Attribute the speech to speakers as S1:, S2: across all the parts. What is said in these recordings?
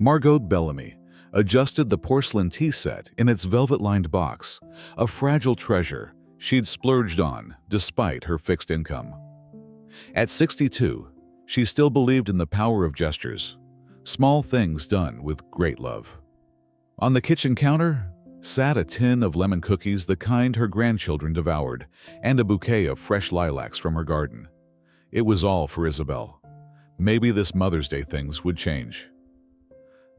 S1: Margot Bellamy adjusted the porcelain tea set in its velvet-lined box, a fragile treasure she'd splurged on despite her fixed income. At 62, she still believed in the power of gestures, small things done with great love. On the kitchen counter sat a tin of lemon cookies, the kind her grandchildren devoured, and a bouquet of fresh lilacs from her garden. It was all for Isabel. Maybe this Mother's Day things would change.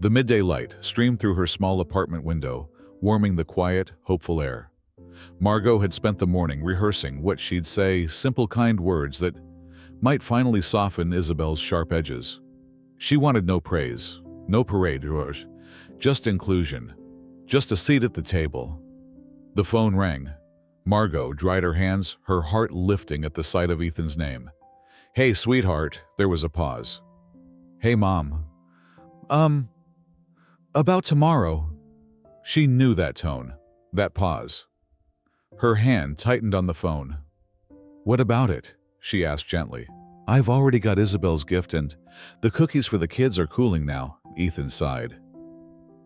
S1: The midday light streamed through her small apartment window, warming the quiet, hopeful air. Margot had spent the morning rehearsing what she'd say, simple, kind words that might finally soften Isabel's sharp edges. She wanted no praise, no parade, just inclusion, just a seat at the table. The phone rang. Margot dried her hands, her heart lifting at the sight of Ethan's name. "Hey, sweetheart." There was a pause. "Hey, Mom. About tomorrow." She knew that tone, that pause. Her hand tightened on the phone. "What about it?" she asked gently. "I've already got Isabel's gift and the cookies for the kids are cooling now," Ethan sighed.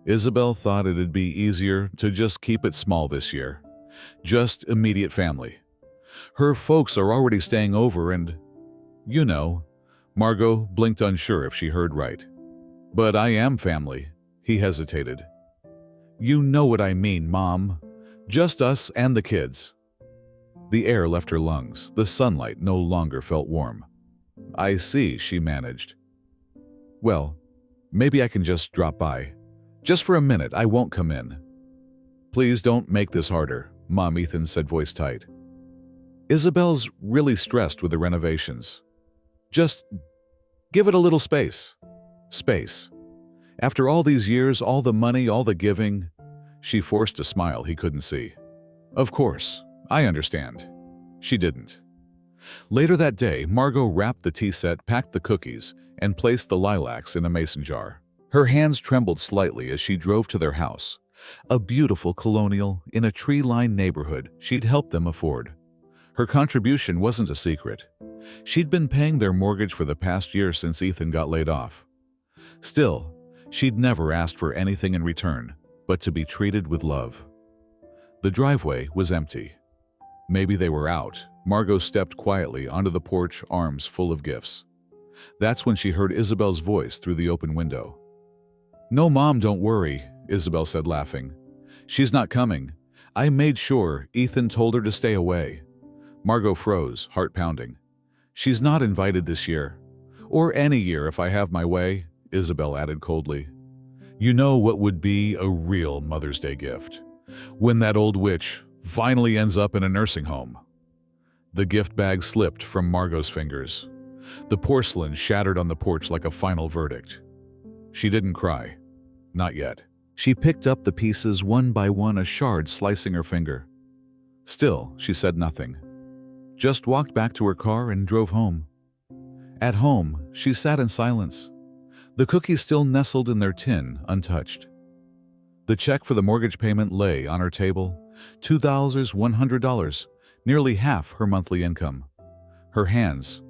S1: Isabel thought it'd be easier to just keep it small this year. Just immediate family. Her folks are already staying over and, you know, Margot blinked, unsure if she heard right. "But I am family," he hesitated. "You know what I mean, Mom. Just us and the kids." The air left her lungs. The sunlight no longer felt warm. "I see," she managed. "Well, maybe I can just drop by. Just for a minute, I won't come in." "Please don't make this harder, Mom," Ethan said, voice tight. "Isabel's really stressed with the renovations. Just give it a little space." Space. After all these years, all the money, all the giving. She forced a smile he couldn't see. "Of course, I understand." She didn't. Later that day, Margot wrapped the tea set, packed the cookies, and placed the lilacs in a mason jar. Her hands trembled slightly as she drove to their house, a beautiful colonial in a tree-lined neighborhood she'd helped them afford. Her contribution wasn't a secret. She'd been paying their mortgage for the past year since Ethan got laid off. Still, she'd never asked for anything in return but to be treated with love. The driveway was empty. Maybe they were out. Margot stepped quietly onto the porch, arms full of gifts. That's when she heard Isabel's voice through the open window. "No, Mom, don't worry," Isabel said, laughing. "She's not coming. I made sure. Ethan told her to stay away." Margot froze, heart pounding. "She's not invited this year. Or any year if I have my way," Isabel added coldly. "You know what would be a real Mother's Day gift? When that old witch finally ends up in a nursing home." The gift bag slipped from Margot's fingers. The porcelain shattered on the porch like a final verdict. She didn't cry. Not yet. She picked up the pieces one by one, a shard slicing her finger. Still, she said nothing. Just walked back to her car and drove home. At home, she sat in silence. The cookies still nestled in their tin, untouched. The check for the mortgage payment lay on her table, $2,100, nearly half her monthly income. Her hands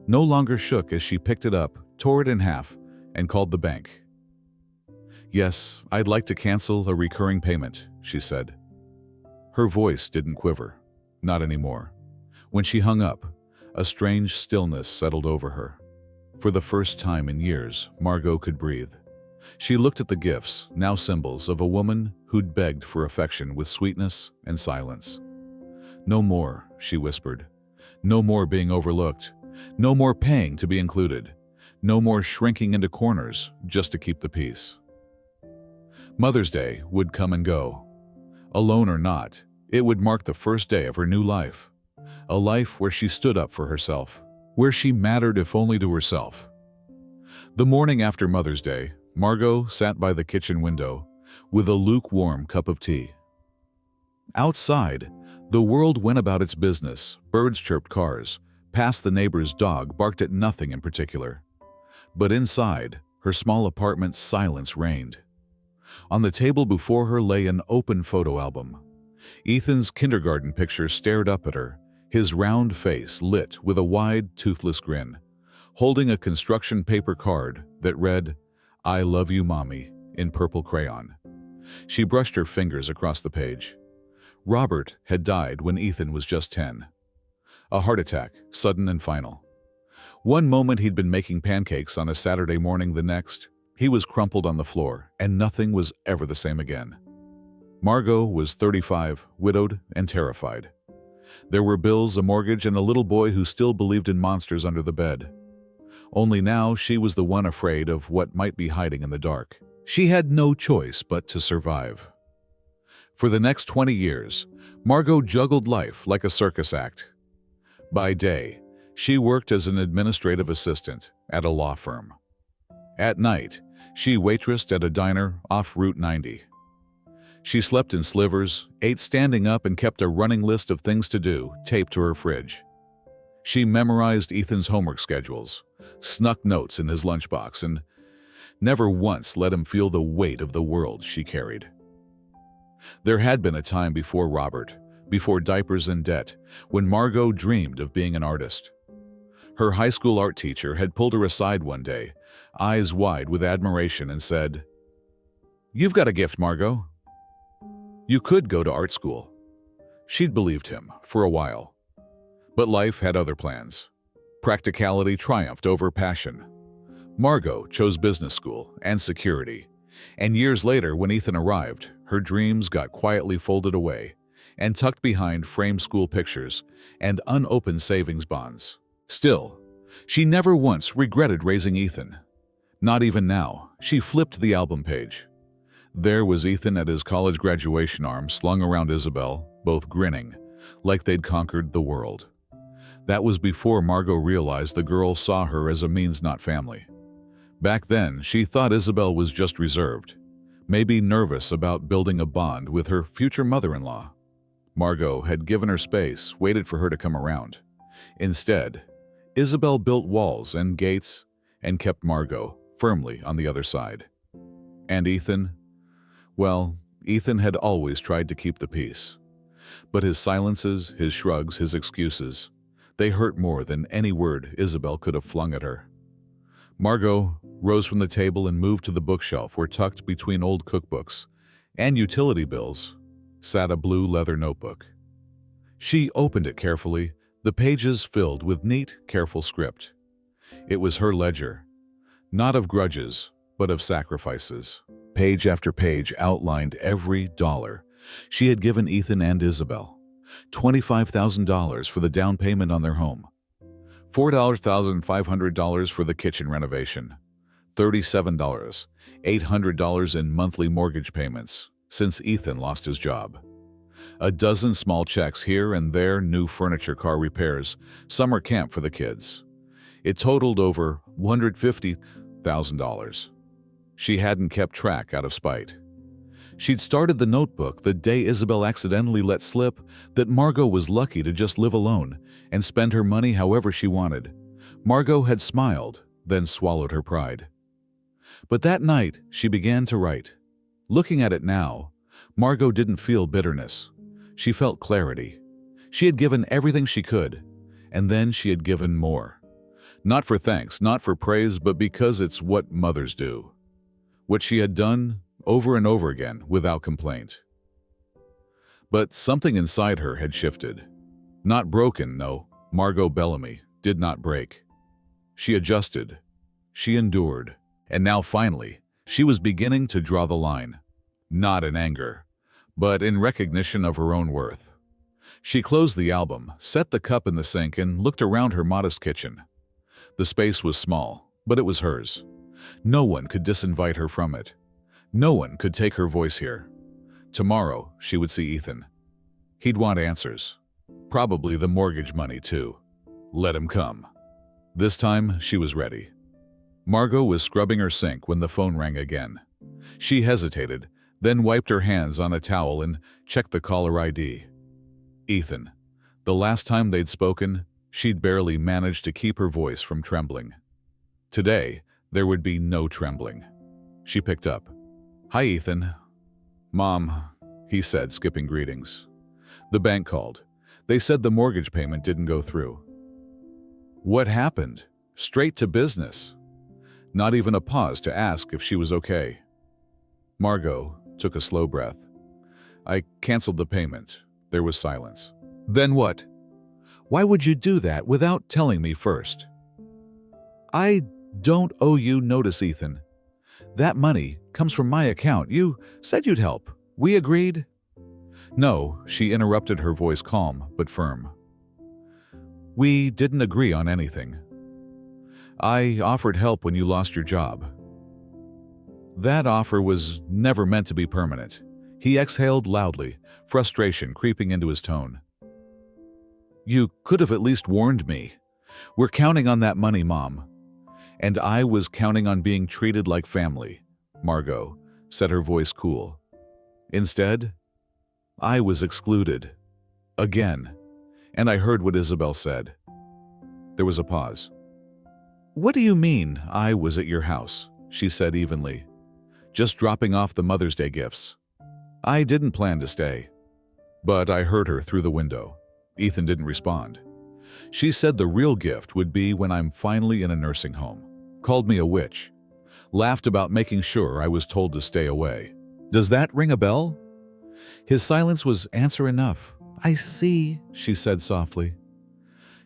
S1: no longer shook as she picked it up, tore it in half, and called the bank. "Yes, I'd like to cancel a recurring payment," she said. Her voice didn't quiver. Not anymore. When she hung up, a strange stillness settled over her. For the first time in years, Margot could breathe. She looked at the gifts, now symbols of a woman who'd begged for affection with sweetness and silence. "No more," she whispered. "No more being overlooked. No more paying to be included. No more shrinking into corners just to keep the peace." Mother's Day would come and go. Alone or not, it would mark the first day of her new life. A life where she stood up for herself, where she mattered if only to herself. The morning after Mother's Day, Margot sat by the kitchen window with a lukewarm cup of tea. Outside, the world went about its business. Birds chirped, cars passed, the neighbor's dog barked at nothing in particular. But inside, her small apartment, silence reigned. On the table before her lay an open photo album. Ethan's kindergarten picture stared up at her, his round face lit with a wide, toothless grin, holding a construction paper card that read, "I love you, Mommy," in purple crayon. She brushed her fingers across the page. Robert had died when Ethan was just 10. A heart attack, sudden and final. One moment he'd been making pancakes on a Saturday morning, the next, he was crumpled on the floor, and nothing was ever the same again. Margot was 35, widowed and terrified. There were bills, a mortgage, and a little boy who still believed in monsters under the bed. Only now she was the one afraid of what might be hiding in the dark. She had no choice but to survive. For the next 20 years, Margot juggled life like a circus act. By day, she worked as an administrative assistant at a law firm. At night, she waitressed at a diner off Route 90. She slept in slivers, ate standing up, and kept a running list of things to do taped to her fridge. She memorized Ethan's homework schedules, snuck notes in his lunchbox, and never once let him feel the weight of the world she carried. There had been a time before Robert, before diapers and debt, when Margot dreamed of being an artist. Her high school art teacher had pulled her aside one day, eyes wide with admiration, and said, "You've got a gift, Margot. You could go to art school." She'd believed him for a while. But life had other plans. Practicality triumphed over passion. Margot chose business school and security, and years later, when Ethan arrived, her dreams got quietly folded away and tucked behind framed school pictures and unopened savings bonds. Still, she never once regretted raising Ethan. Not even now. She flipped the album page. There was Ethan at his college graduation arm slung around Isabel, both grinning, like they'd conquered the world. That was before Margot realized the girl saw her as a means, not family. Back then, she thought Isabel was just reserved, maybe nervous about building a bond with her future mother-in-law. Margot had given her space, waited for her to come around. Instead, Isabel built walls and gates and kept Margot firmly on the other side. And Ethan? Well, Ethan had always tried to keep the peace. But his silences, his shrugs, his excuses, they hurt more than any word Isabel could have flung at her. Margot rose from the table and moved to the bookshelf where, tucked between old cookbooks and utility bills, sat a blue leather notebook. She opened it carefully, the pages filled with neat, careful script. It was her ledger, not of grudges, but of sacrifices. Page after page outlined every dollar she had given Ethan and Isabel. $25,000 for the down payment on their home, $4,500 for the kitchen renovation, $37,800 in monthly mortgage payments since Ethan lost his job, a dozen small checks here and there, new furniture, car repairs, summer camp for the kids. It totaled over $150,000. She hadn't kept track out of spite. She'd started the notebook the day Isabel accidentally let slip that Margot was lucky to just live alone and spend her money however she wanted. Margot had smiled, then swallowed her pride. But that night, she began to write. Looking at it now, Margot didn't feel bitterness. She felt clarity. She had given everything she could, and then she had given more. Not for thanks, not for praise, but because it's what mothers do. What she had done over and over again without complaint. But something inside her had shifted. Not broken, no. Margot Bellamy did not break. She adjusted. She endured. And now finally, she was beginning to draw the line. Not in anger, but in recognition of her own worth. She closed the album, set the cup in the sink, and looked around her modest kitchen. The space was small, but it was hers. No one could disinvite her from it. No one could take her voice here. Tomorrow, she would see Ethan. He'd want answers. Probably the mortgage money, too. Let him come. This time, she was ready. Margot was scrubbing her sink when the phone rang again. She hesitated, then wiped her hands on a towel and checked the caller ID. Ethan. The last time they'd spoken, she'd barely managed to keep her voice from trembling. Today, there would be no trembling. She picked up. "Hi, Ethan." "Mom," he said, skipping greetings. "The bank called. They said the mortgage payment didn't go through." "What happened?" "Straight to business." Not even a pause to ask if she was okay. Margot took a slow breath. I canceled the payment. There was silence. Then what? Why would you do that without telling me first? I don't owe you notice, Ethan. That money comes from my account. You said you'd help. We agreed? No, she interrupted, her voice calm but firm. We didn't agree on anything. I offered help when you lost your job. That offer was never meant to be permanent. He exhaled loudly, frustration creeping into his tone. You could have at least warned me. We're counting on that money, Mom. And I was counting on being treated like family, Margot said, her voice cool. Instead, I was excluded. Again. And I heard what Isabel said. There was a pause. What do you mean I was at your house? She said evenly. Just dropping off the Mother's Day gifts. I didn't plan to stay. But I heard her through the window. Ethan didn't respond. She said the real gift would be when I'm finally in a nursing home. Called me a witch. Laughed about making sure I was told to stay away. Does that ring a bell? His silence was answer enough. I see, she said softly.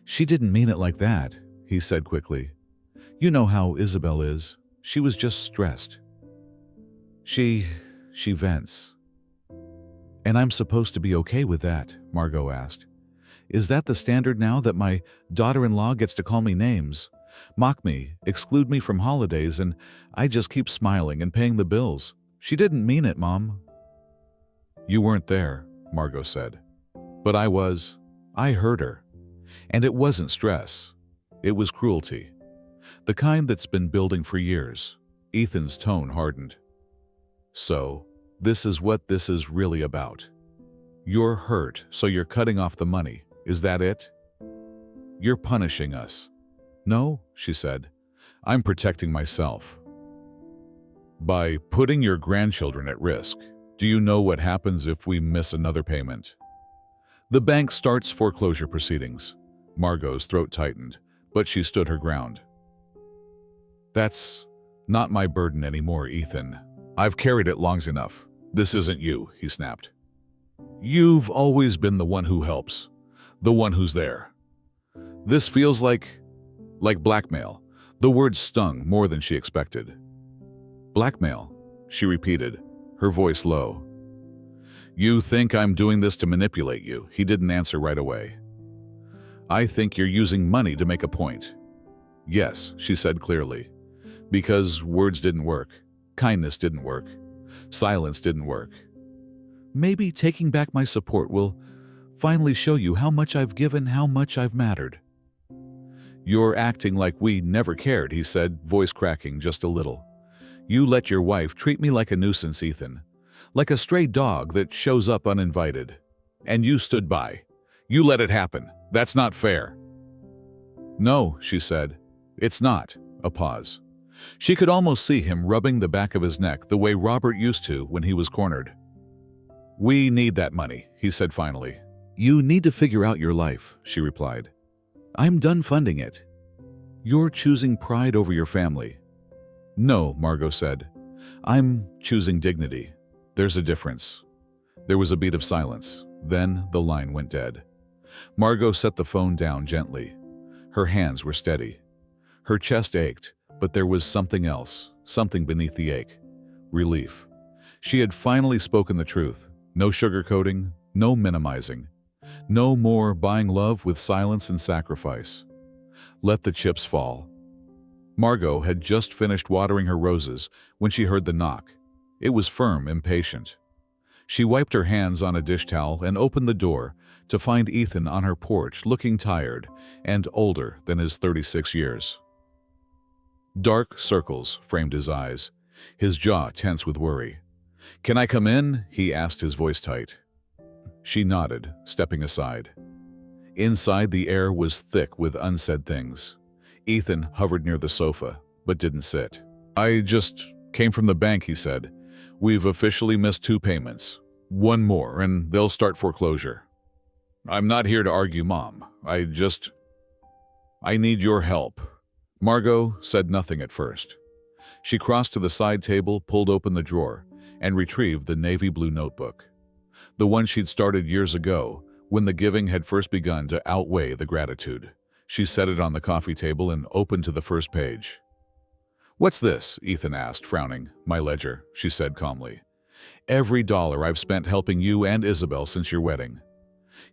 S1: She didn't mean it like that, he said quickly. You know how Isabel is. She was just stressed. She vents. And I'm supposed to be okay with that, Margot asked. Is that the standard now, that my daughter-in-law gets to call me names, mock me, exclude me from holidays, and I just keep smiling and paying the bills? She didn't mean it, Mom. You weren't there, Margot said. But I was. I heard her. And it wasn't stress. It was cruelty. The kind that's been building for years. Ethan's tone hardened. So, this is what this is really about. You're hurt, so you're cutting off the money. Is that it? You're punishing us. No, she said. I'm protecting myself. By putting your grandchildren at risk. Do you know what happens if we miss another payment? The bank starts foreclosure proceedings. Margot's throat tightened, but she stood her ground. That's not my burden anymore, Ethan. I've carried it long enough. This isn't you, he snapped. You've always been the one who helps, the one who's there. This feels like blackmail. The word stung more than she expected. Blackmail, she repeated, her voice low. You think I'm doing this to manipulate you? He didn't answer right away. I think you're using money to make a point. Yes, she said clearly. Because words didn't work. Kindness didn't work. Silence didn't work. Maybe taking back my support will finally show you how much I've given, how much I've mattered. You're acting like we never cared, he said, voice cracking just a little. You let your wife treat me like a nuisance, Ethan. Like a stray dog that shows up uninvited. And you stood by. You let it happen. That's not fair. No, she said. It's not. A pause. She could almost see him rubbing the back of his neck the way Robert used to when he was cornered. We need that money, he said finally. You need to figure out your life, she replied. I'm done funding it. You're choosing pride over your family. No, Margot said. I'm choosing dignity. There's a difference. There was a beat of silence. Then the line went dead. Margot set the phone down gently. Her hands were steady. Her chest ached, but there was something else, something beneath the ache. Relief. She had finally spoken the truth. No sugarcoating, no minimizing. No more buying love with silence and sacrifice. Let the chips fall. Margot had just finished watering her roses when she heard the knock. It was firm, impatient. She wiped her hands on a dish towel and opened the door to find Ethan on her porch, looking tired and older than his 36 years. Dark circles framed his eyes, his jaw tense with worry. Can I come in? He asked, his voice tight. She nodded, stepping aside. Inside, the air was thick with unsaid things. Ethan hovered near the sofa, but didn't sit. I just came from the bank, he said. We've officially missed 2 payments. 1 more, and they'll start foreclosure. I'm not here to argue, Mom. I need your help. Margot said nothing at first. She crossed to the side table, pulled open the drawer, and retrieved the navy blue notebook. The one she'd started years ago, when the giving had first begun to outweigh the gratitude. She set it on the coffee table and opened to the first page. "What's this?" Ethan asked, frowning. "My ledger," she said calmly. "Every dollar I've spent helping you and Isabel since your wedding."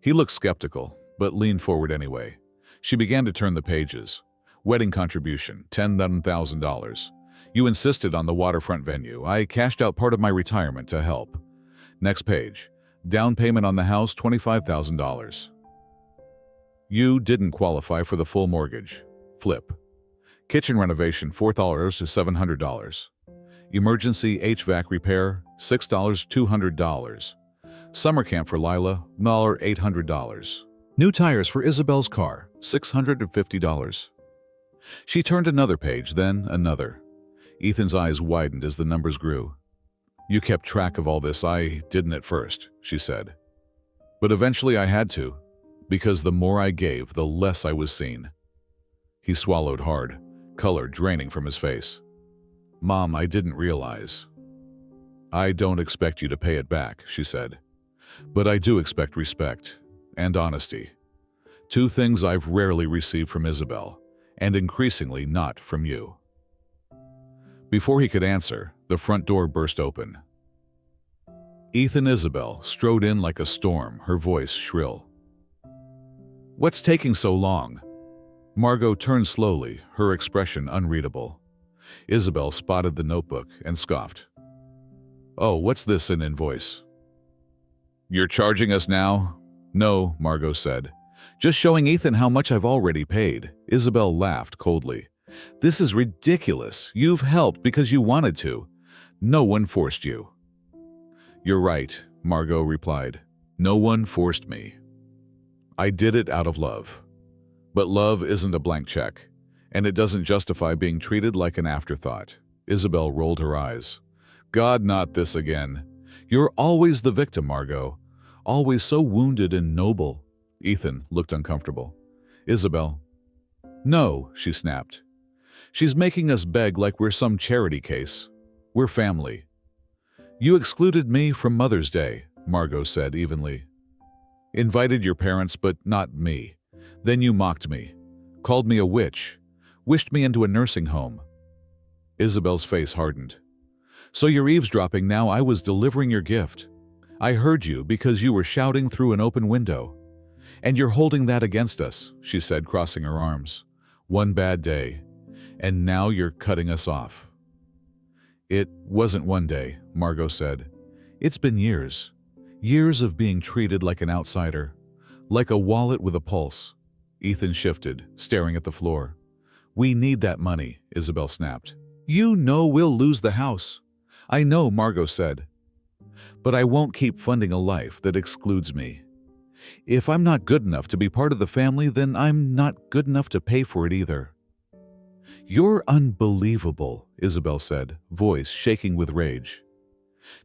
S1: He looked skeptical, but leaned forward anyway. She began to turn the pages. Wedding contribution, $10,000. You insisted on the waterfront venue. I cashed out part of my retirement to help. Next page. Down payment on the house, $25,000. You didn't qualify for the full mortgage. Flip. Kitchen renovation, $4 to $700. Emergency HVAC repair, $6 to $200. Summer camp for Lila, $800. New tires for Isabel's car, $650. She turned another page, then another. Ethan's eyes widened as the numbers grew. "You kept track of all this. I didn't at first," she said. "But eventually I had to, because the more I gave, the less I was seen." He swallowed hard, color draining from his face. "Mom, I didn't realize." "I don't expect you to pay it back," she said. "But I do expect respect and honesty. Two things I've rarely received from Isabel, and increasingly not from you." Before he could answer, the front door burst open. Ethan Isabel strode in like a storm, her voice shrill. "What's taking so long?" Margot turned slowly, her expression unreadable. Isabel spotted the notebook and scoffed. "Oh, what's this, an invoice?" "You're charging us now?" "No," Margot said. "Just showing Ethan how much I've already paid." Isabel laughed coldly. "This is ridiculous. You've helped because you wanted to. No one forced you." "You're right," Margot replied. "No one forced me. I did it out of love. But love isn't a blank check, and it doesn't justify being treated like an afterthought." Isabel rolled her eyes. "God, not this again. You're always the victim, Margot. Always so wounded and noble." Ethan looked uncomfortable. "Isabel." "No," she snapped. "She's making us beg like we're some charity case. We're family." "You excluded me from Mother's Day," Margot said evenly. "Invited your parents, but not me. Then you mocked me, called me a witch, wished me into a nursing home." Isabel's face hardened. "So you're eavesdropping now. I was delivering your gift. I heard you because you were shouting through an open window. And you're holding that against us," she said, crossing her arms. "One bad day, and now you're cutting us off." "It wasn't one day," Margot said. "It's been years. Years of being treated like an outsider, like a wallet with a pulse." Ethan shifted, staring at the floor. "We need that money," Isabel snapped. "You know we'll lose the house." "I know," Margot said. "But I won't keep funding a life that excludes me. If I'm not good enough to be part of the family, then I'm not good enough to pay for it either." "You're unbelievable," Isabel said, voice shaking with rage.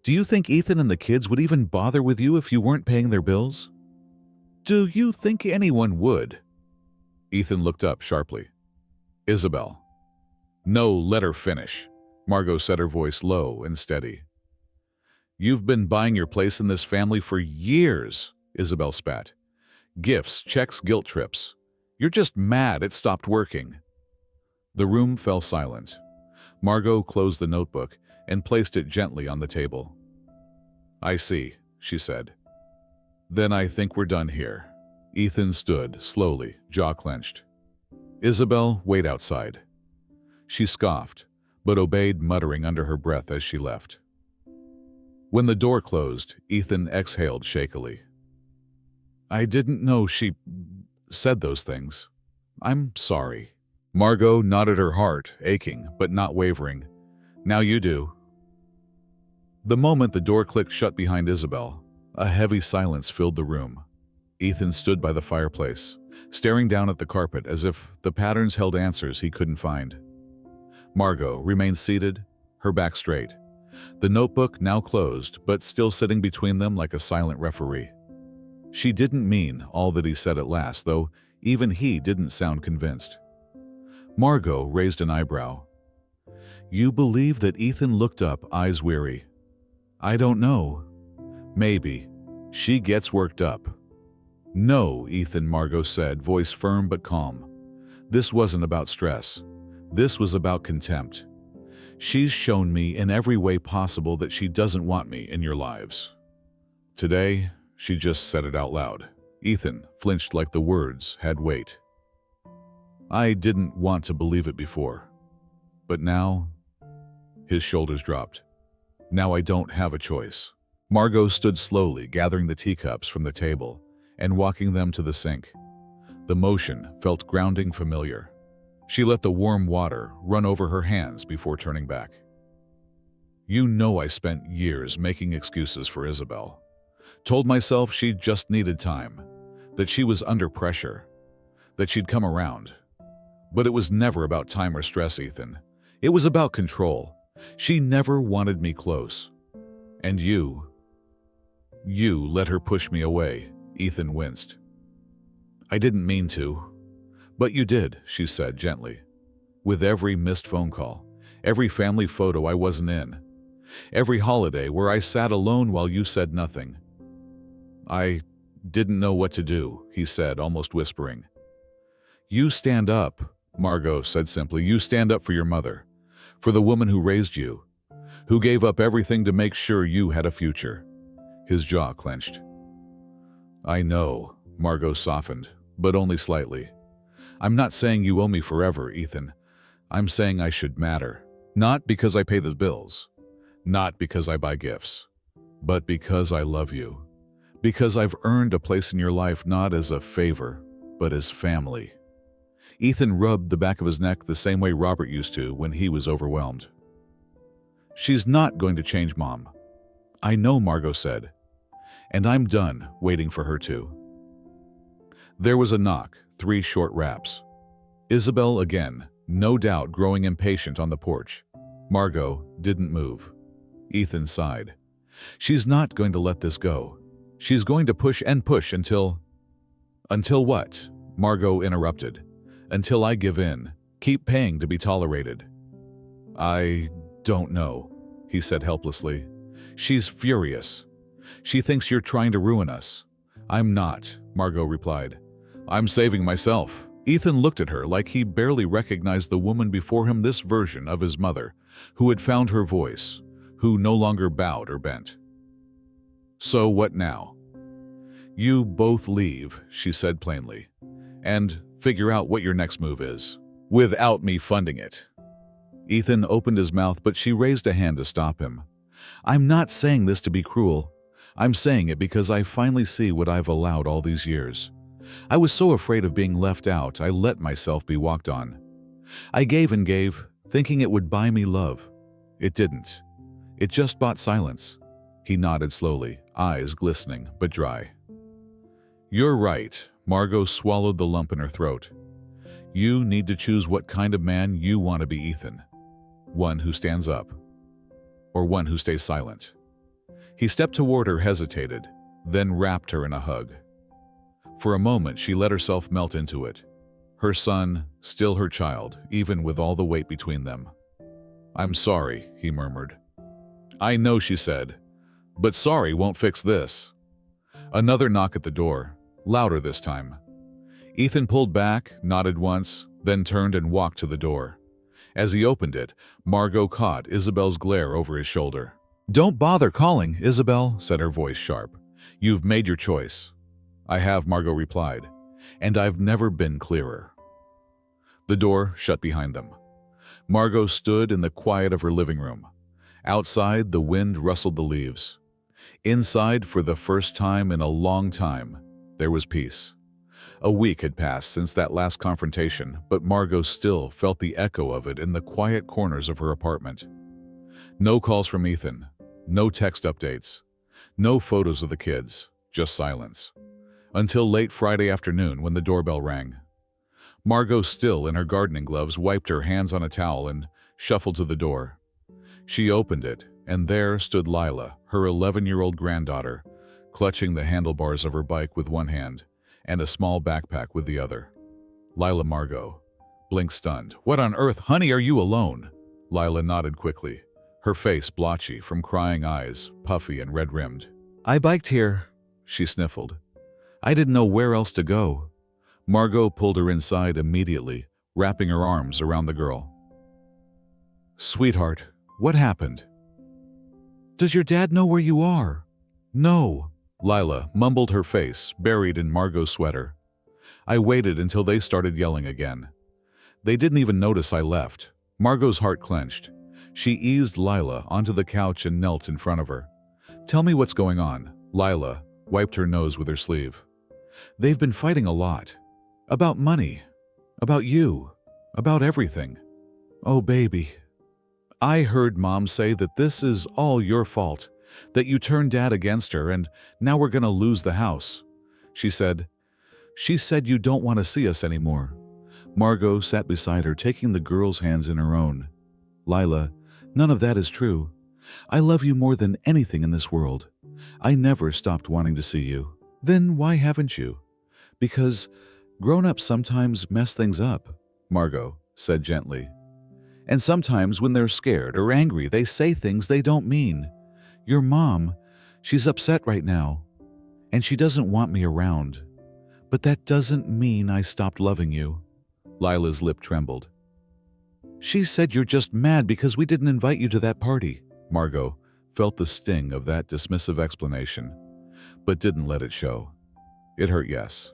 S1: "Do you think Ethan and the kids would even bother with you if you weren't paying their bills? Do you think anyone would?" Ethan looked up sharply. "Isabel." "No, let her finish," Margot said, her voice low and steady. "You've been buying your place in this family for years," Isabel spat. "Gifts, checks, guilt trips. You're just mad it stopped working." The room fell silent. Margot closed the notebook and placed it gently on the table. "I see," she said. "Then I think we're done here." Ethan stood, slowly, jaw clenched. "Isabel, wait outside." She scoffed, but obeyed, muttering under her breath as she left. When the door closed, Ethan exhaled shakily. "I didn't know she said those things. I'm sorry." Margot nodded, her heart aching, but not wavering. "Now you do." The moment the door clicked shut behind Isabel, a heavy silence filled the room. Ethan stood by the fireplace, staring down at the carpet as if the patterns held answers he couldn't find. Margot remained seated, her back straight. The notebook now closed, but still sitting between them like a silent referee. She didn't mean all that he said at last, though even he didn't sound convinced. Margot raised an eyebrow. You believe that Ethan looked up, eyes weary. I don't know. Maybe. She gets worked up. No, Ethan, Margot said, voice firm but calm. This wasn't about stress. This was about contempt. She's shown me in every way possible that she doesn't want me in your lives. Today, she just said it out loud. Ethan flinched like the words had weight. I didn't want to believe it before. But now, his shoulders dropped. Now I don't have a choice. Margot stood slowly, gathering the teacups from the table and walking them to the sink. The motion felt grounding familiar. She let the warm water run over her hands before turning back. You know I spent years making excuses for Isabel. Told myself she just needed time, that she was under pressure, that she'd come around. But it was never about time or stress, Ethan. It was about control. She never wanted me close. And you let her push me away, Ethan winced. I didn't mean to. But you did, she said gently. With every missed phone call, every family photo I wasn't in, every holiday where I sat alone while you said nothing. I didn't know what to do, he said, almost whispering. You stand up, Margot said simply. You stand up for your mother, for the woman who raised you, who gave up everything to make sure you had a future. His jaw clenched. I know, Margot softened, but only slightly. I'm not saying you owe me forever, Ethan. I'm saying I should matter. Not because I pay the bills, not because I buy gifts, but because I love you. Because I've earned a place in your life not as a favor, but as family. Ethan rubbed the back of his neck the same way Robert used to when he was overwhelmed. She's not going to change, Mom. I know, Margot said, and I'm done waiting for her to. There was a knock, 3 short raps. Isabel again, no doubt growing impatient on the porch. Margot didn't move. Ethan sighed. She's not going to let this go. She's going to push and push until... Until what? Margot interrupted. Until I give in. Keep paying to be tolerated. I don't know, he said helplessly. She's furious. She thinks you're trying to ruin us. I'm not, Margot replied. I'm saving myself. Ethan looked at her like he barely recognized the woman before him, this version of his mother, who had found her voice, who no longer bowed or bent. So what now? You both leave, she said plainly, and figure out what your next move is, without me funding it. Ethan opened his mouth, but she raised a hand to stop him. I'm not saying this to be cruel. I'm saying it because I finally see what I've allowed all these years. I was so afraid of being left out, I let myself be walked on. I gave and gave, thinking it would buy me love. It didn't. It just bought silence. He nodded slowly, eyes glistening but dry. You're right, Margot swallowed the lump in her throat. You need to choose what kind of man you want to be, Ethan. One who stands up, or one who stays silent. He stepped toward her, hesitated, then wrapped her in a hug. For a moment, she let herself melt into it. Her son, still her child, even with all the weight between them. I'm sorry, he murmured. I know, she said, but sorry won't fix this. Another knock at the door, louder this time. Ethan pulled back, nodded once, then turned and walked to the door. As he opened it, Margot caught Isabel's glare over his shoulder. Don't bother calling, Isabel, said her voice sharp. You've made your choice. I have, Margot replied, and I've never been clearer. The door shut behind them. Margot stood in the quiet of her living room. Outside, the wind rustled the leaves. Inside, for the first time in a long time, there was peace. A week had passed since that last confrontation, but Margot still felt the echo of it in the quiet corners of her apartment. No calls from Ethan, no text updates, no photos of the kids, just silence. Until late Friday afternoon when the doorbell rang. Margot, still in her gardening gloves, wiped her hands on a towel and shuffled to the door. She opened it, and there stood Lila, her 11-year-old granddaughter, clutching the handlebars of her bike with one hand and a small backpack with the other. Lila, Margot blinked stunned. What on earth, honey, are you alone? Lila nodded quickly, her face blotchy from crying eyes, puffy and red-rimmed. "I biked here," she sniffled. "I didn't know where else to go." Margot pulled her inside immediately, wrapping her arms around the girl. "Sweetheart, what happened?" "Does your dad know where you are?" "No," Lila mumbled, her face buried in Margot's sweater. "I waited until they started yelling again. They didn't even notice I left." Margot's heart clenched. She eased Lila onto the couch and knelt in front of her. "Tell me what's going on." Lila wiped her nose with her sleeve. "They've been fighting a lot. About money. About you. About everything. Oh, baby. I heard Mom say that this is all your fault, that you turned Dad against her and now we're gonna lose the house. She said you don't want to see us anymore." Margot sat beside her, taking the girl's hands in her own. "Lila, none of that is true. I love you more than anything in this world. I never stopped wanting to see you." "Then why haven't you?" "Because grown-ups sometimes mess things up," Margot said gently. "And sometimes when they're scared or angry, they say things they don't mean. Your mom, she's upset right now, and she doesn't want me around. But that doesn't mean I stopped loving you." Lila's lip trembled. "She said you're just mad because we didn't invite you to that party." Margot felt the sting of that dismissive explanation, but didn't let it show. It hurt, yes.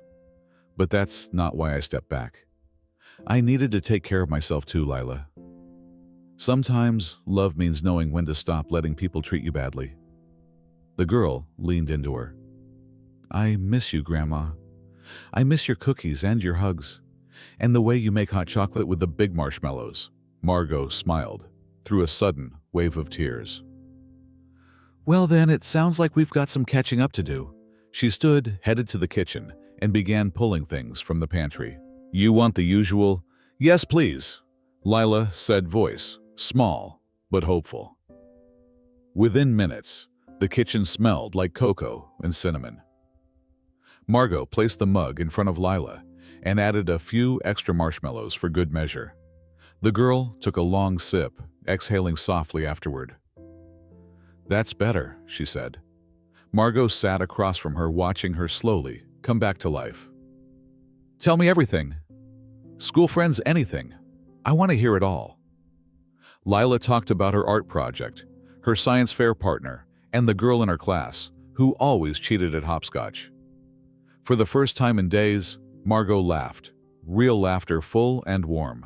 S1: But that's not why I stepped back. I needed to take care of myself too, Lila. Sometimes love means knowing when to stop letting people treat you badly. The girl leaned into her. "I miss you, Grandma. I miss your cookies and your hugs. And the way you make hot chocolate with the big marshmallows." Margot smiled through a sudden wave of tears. "Well then, it sounds like we've got some catching up to do." She stood, headed to the kitchen, and began pulling things from the pantry. "You want the usual?" "Yes, please," Lila said, voice small but hopeful. Within minutes, the kitchen smelled like cocoa and cinnamon. Margot placed the mug in front of Lila and added a few extra marshmallows for good measure. The girl took a long sip, exhaling softly afterward. "That's better," she said. Margot sat across from her, watching her slowly come back to life. "Tell me everything. School friends, anything. I want to hear it all." Lila talked about her art project, her science fair partner, and the girl in her class who always cheated at hopscotch. For the first time in days, Margot laughed, real laughter, full and warm.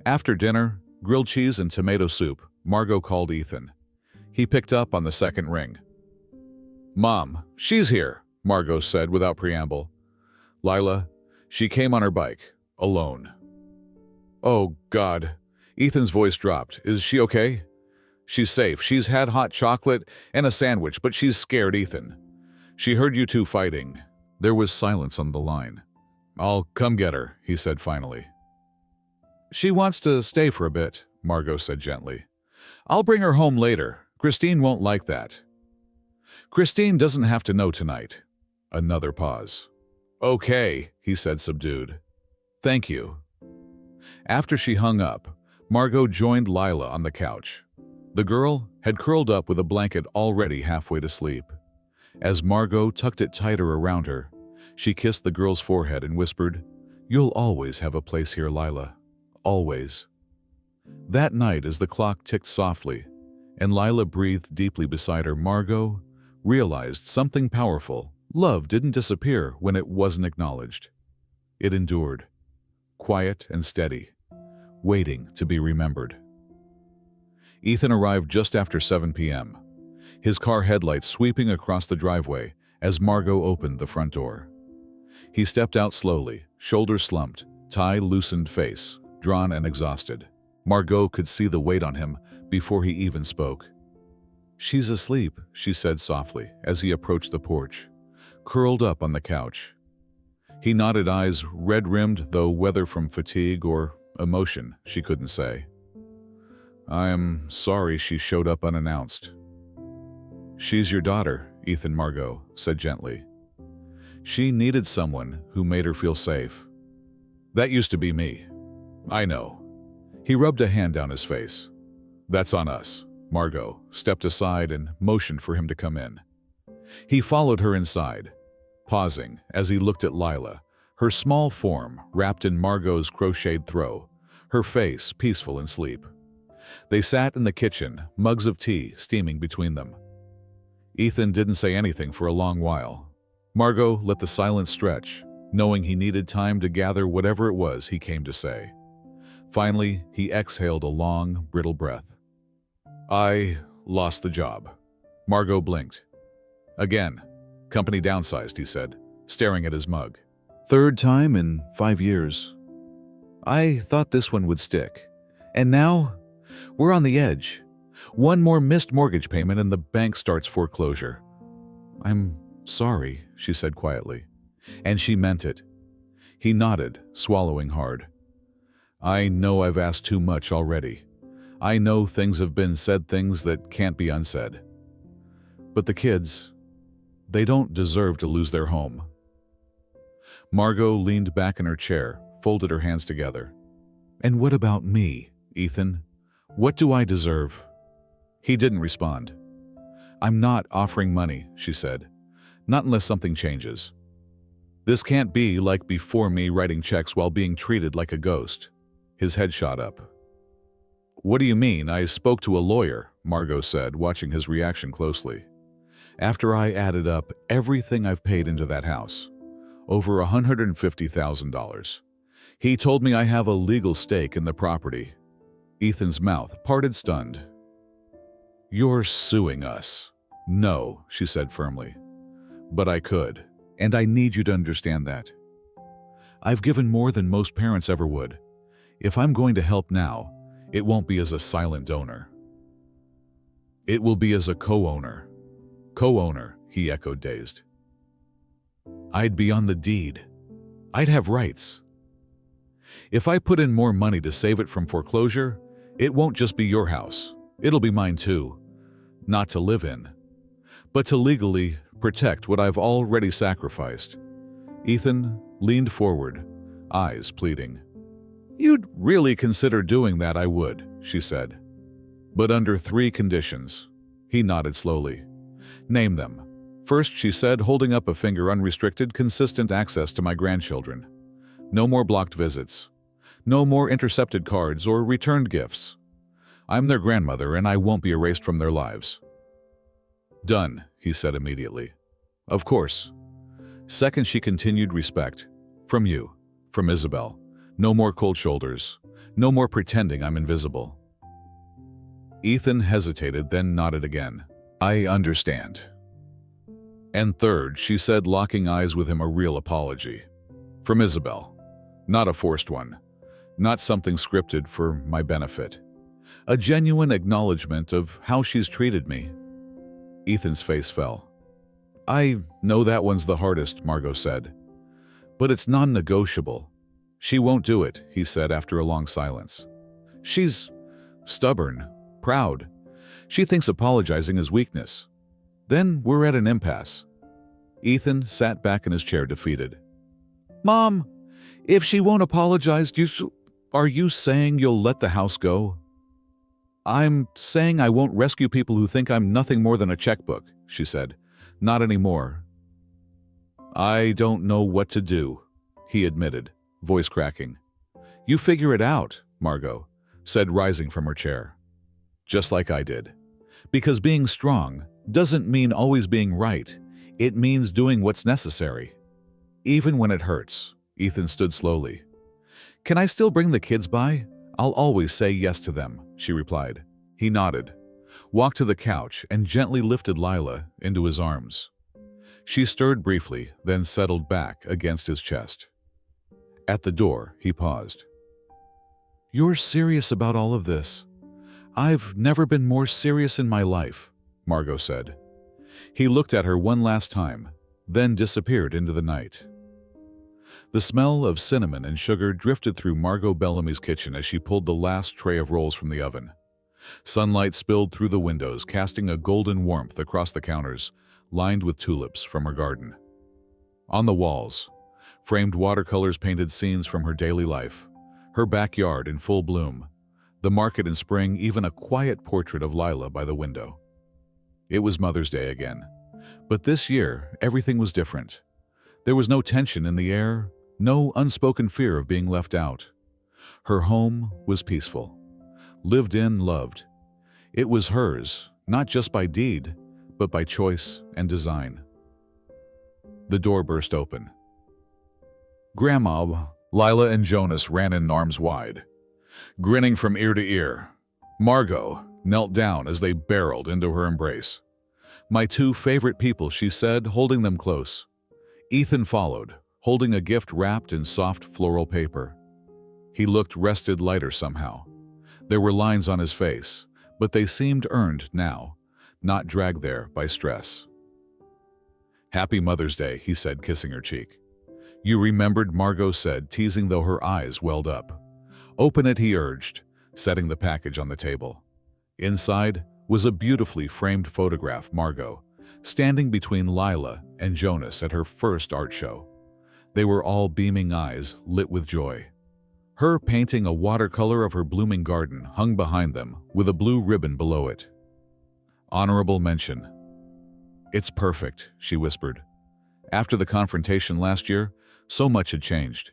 S1: After dinner, grilled cheese and tomato soup, Margot called Ethan. He picked up on the second ring. "Mom, she's here," Margot said without preamble. "Lila, she came on her bike, alone." "Oh, God." Ethan's voice dropped. "Is she okay?" "She's safe. She's had hot chocolate and a sandwich, but she's scared, Ethan. She heard you two fighting." There was silence on the line. "I'll come get her," he said finally. "She wants to stay for a bit," Margot said gently. "I'll bring her home later. Christine won't like that." "Christine doesn't have to know tonight." Another pause. "Okay," he said, subdued. "Thank you." After she hung up, Margot joined Lila on the couch. The girl had curled up with a blanket already halfway to sleep. As Margot tucked it tighter around her, she kissed the girl's forehead and whispered, "You'll always have a place here, Lila. Always." That night, as the clock ticked softly and Lila breathed deeply beside her, Margot realized something powerful. Love didn't disappear when it wasn't acknowledged. It endured, quiet and steady, waiting to be remembered. Ethan arrived just after 7 p.m., his car headlights sweeping across the driveway as Margot opened the front door. He stepped out slowly, shoulders slumped, tie loosened, face drawn and exhausted. Margot could see the weight on him before he even spoke. "She's asleep," she said softly as he approached the porch, curled up on the couch. He nodded, eyes red-rimmed, though whether from fatigue or emotion she couldn't say. "I'm sorry she showed up unannounced." "She's your daughter," Ethan, Margot said gently. "She needed someone who made her feel safe. That used to be me. I know." He rubbed a hand down his face. "That's on us." Margot stepped aside and motioned for him to come in. He followed her inside, pausing as he looked at Lila, her small form wrapped in Margot's crocheted throw, her face peaceful in sleep. They sat in the kitchen, mugs of tea steaming between them. Ethan didn't say anything for a long while. Margot let the silence stretch, knowing he needed time to gather whatever it was he came to say. Finally, he exhaled a long, brittle breath. "I lost the job." Margot blinked. "Again. Company downsized," he said, staring at his mug. "Third time in 5 years. I thought this one would stick. And now, we're on the edge. One more missed mortgage payment and the bank starts foreclosure." "I'm sorry," she said quietly. And she meant it. He nodded, swallowing hard. "I know I've asked too much already. I know things have been said, things that can't be unsaid. But the kids, they don't deserve to lose their home." Margot leaned back in her chair, folded her hands together. "And what about me, Ethan? What do I deserve?" He didn't respond. "I'm not offering money," she said. "Not unless something changes. This can't be like before, me writing checks while being treated like a ghost." His head shot up. "What do you mean? I spoke to a lawyer," Margot said, watching his reaction closely. "After I added up everything I've paid into that house, over $150,000. He told me I have a legal stake in the property." Ethan's mouth parted, stunned. "You're suing us." "No," she said firmly. "But I could, and I need you to understand that. I've given more than most parents ever would. If I'm going to help now, it won't be as a silent donor. It will be as a co-owner." "Co-owner," he echoed, dazed. "I'd be on the deed. I'd have rights. If I put in more money to save it from foreclosure, it won't just be your house. It'll be mine too. Not to live in, but to legally protect what I've already sacrificed." Ethan leaned forward, eyes pleading. "You'd really consider doing that?" "I would," she said. "But under 3 conditions." He nodded slowly. "Name them." "First," she said, holding up a finger, "unrestricted, consistent access to my grandchildren. No more blocked visits. No more intercepted cards or returned gifts. I'm their grandmother and I won't be erased from their lives." "Done," he said immediately. "Of course." "Second," she continued, "respect. From you. From Isabel. No more cold shoulders. No more pretending I'm invisible." Ethan hesitated, then nodded again. "I understand." "And third," she said, locking eyes with him, "a real apology. From Isabel. Not a forced one. Not something scripted for my benefit. A genuine acknowledgement of how she's treated me." Ethan's face fell. "I know that one's the hardest," Margot said. "But it's non-negotiable." "She won't do it," he said after a long silence. "She's stubborn, proud. She thinks apologizing is weakness. Then we're at an impasse." Ethan sat back in his chair, defeated. "Mom, if she won't apologize, are you saying you'll let the house go?" "I'm saying I won't rescue people who think I'm nothing more than a checkbook," she said. "Not anymore." "I don't know what to do," he admitted, voice cracking. "You figure it out," Margot said, rising from her chair. "Just like I did. Because being strong doesn't mean always being right. It means doing what's necessary. Even when it hurts." Ethan stood slowly. "Can I still bring the kids by? I'll always say yes to them," she replied. He nodded, walked to the couch, and gently lifted Lila into his arms. She stirred briefly, then settled back against his chest. At the door, he paused. "You're serious about all of this?" "I've never been more serious in my life," Margot said. He looked at her one last time, then disappeared into the night. The smell of cinnamon and sugar drifted through Margot Bellamy's kitchen as she pulled the last tray of rolls from the oven. Sunlight spilled through the windows, casting a golden warmth across the counters, lined with tulips from her garden. On the walls, framed watercolors painted scenes from her daily life, her backyard in full bloom, The market in spring, even a quiet portrait of Lila by the window. It was Mother's Day again. But this year, everything was different. There was no tension in the air, no unspoken fear of being left out. Her home was peaceful, lived in, loved. It was hers, not just by deed, but by choice and design. The door burst open. Grandma, Lila and Jonas ran in arms wide, grinning from ear to ear. Margot knelt down as they barreled into her embrace. "My two favorite people," she said, holding them close. Ethan followed, holding a gift wrapped in soft floral paper. He looked rested, lighter somehow. There were lines on his face, but they seemed earned now, not dragged there by stress. "Happy Mother's Day," he said, kissing her cheek. "You remembered," Margot said, teasing though her eyes welled up. "Open it," he urged, setting the package on the table. Inside was a beautifully framed photograph, Margot, standing between Lila and Jonas at her first art show. They were all beaming eyes, lit with joy. Her painting a watercolor of her blooming garden hung behind them with a blue ribbon below it. "Honorable mention." "It's perfect," she whispered. After the confrontation last year, so much had changed.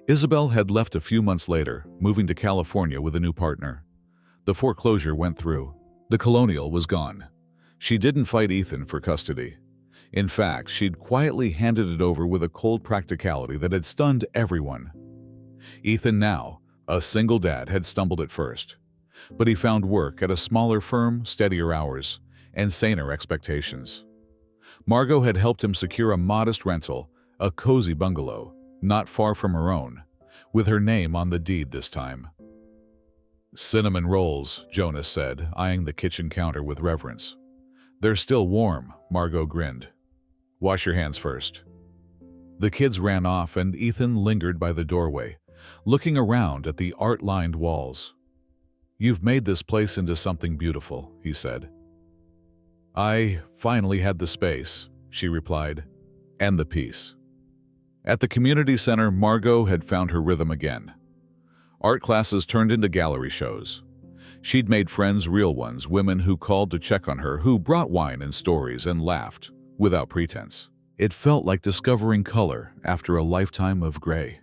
S1: Isabel had left a few months later, moving to California with a new partner. The foreclosure went through. The colonial was gone. She didn't fight Ethan for custody. In fact, she'd quietly handed it over with a cold practicality that had stunned everyone. Ethan now, a single dad, had stumbled at first. But he found work at a smaller firm, steadier hours, and saner expectations. Margot had helped him secure a modest rental, a cozy bungalow, not far from her own, with her name on the deed this time. "Cinnamon rolls," Jonas said, eyeing the kitchen counter with reverence. "They're still warm," Margot grinned. "Wash your hands first." The kids ran off and Ethan lingered by the doorway, looking around at the art-lined walls. "You've made this place into something beautiful," he said. "I finally had the space," she replied, "and the peace." At the community center, Margot had found her rhythm again. Art classes turned into gallery shows. She'd made friends, real ones, women who called to check on her, who brought wine and stories and laughed, without pretense. It felt like discovering color after a lifetime of gray.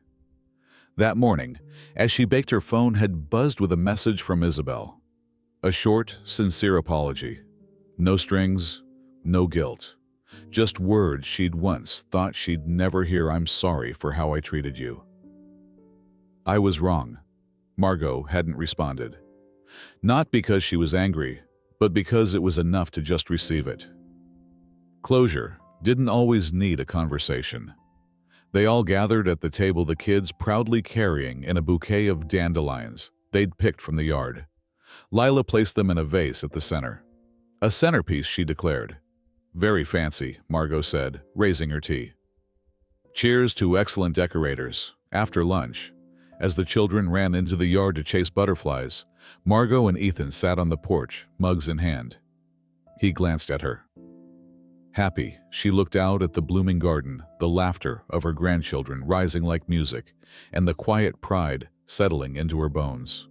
S1: That morning, as she baked, her phone had buzzed with a message from Isabel. A short, sincere apology. No strings, no guilt. Just words she'd once thought she'd never hear. "I'm sorry for how I treated you." "I was wrong." Margot hadn't responded. Not because she was angry, but because it was enough to just receive it. Closure didn't always need a conversation. They all gathered at the table, the kids proudly carrying in a bouquet of dandelions they'd picked from the yard. Lila placed them in a vase at the center. "A centerpiece," she declared. "Very fancy," Margot said, raising her tea. "Cheers to excellent decorators." After lunch, as the children ran into the yard to chase butterflies, Margot and Ethan sat on the porch, mugs in hand. He glanced at her. Happy, she looked out at the blooming garden, the laughter of her grandchildren rising like music, and the quiet pride settling into her bones.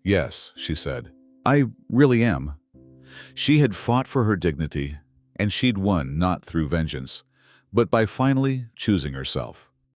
S1: "Yes," she said, "I really am." She had fought for her dignity, and she'd won not through vengeance, but by finally choosing herself.